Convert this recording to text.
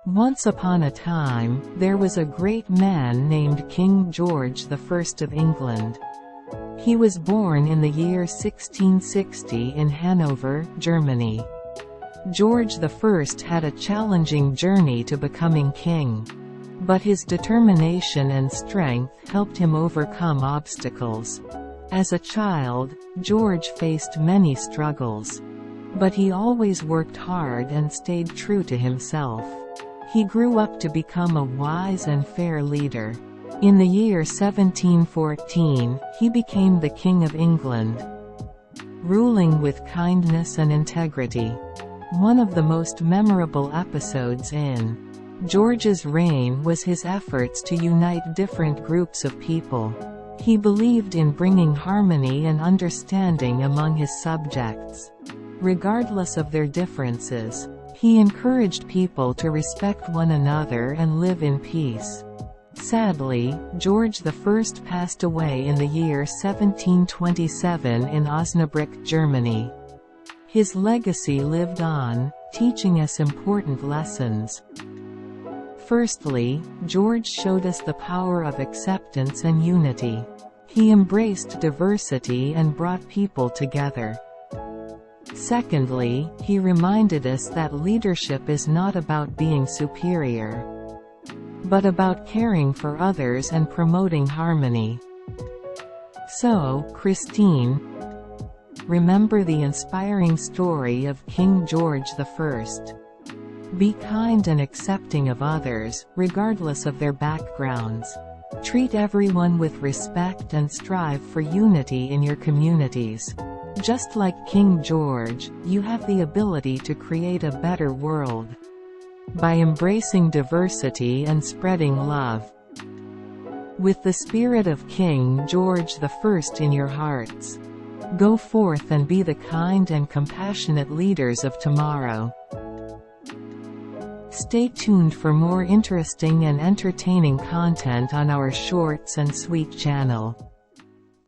Once upon a time, there was a great man named King George I of England. He was born in the year 1660 in Hanover, Germany. George I had a challenging journey to becoming king. But his determination and strength helped him overcome obstacles. As a child, George faced many struggles. But he always worked hard and stayed true to himself. He grew up to become a wise and fair leader. In the year 1714, he became the King of England, ruling with kindness and integrity. One of the most memorable episodes in George's reign was his efforts to unite different groups of people. He believed in bringing harmony and understanding among his subjects. Regardless of their differences, he encouraged people to respect one another and live in peace. Sadly, George I passed away in the year 1727 in Osnabrück, Germany. His legacy lived on, teaching us important lessons. Firstly, George showed us the power of acceptance and unity. He embraced diversity and brought people together. Secondly, he reminded us that leadership is not about being superior, but about caring for others and promoting harmony. So, Christine, remember the inspiring story of King George I. Be kind and accepting of others, regardless of their backgrounds. Treat everyone with respect and strive for unity in your communities. Just like King George, you have the ability to create a better world by embracing diversity and spreading love. With the spirit of King George I in your hearts, go forth and be the kind and compassionate leaders of tomorrow. Stay tuned for more interesting and entertaining content on our Shorts and Sweet channel.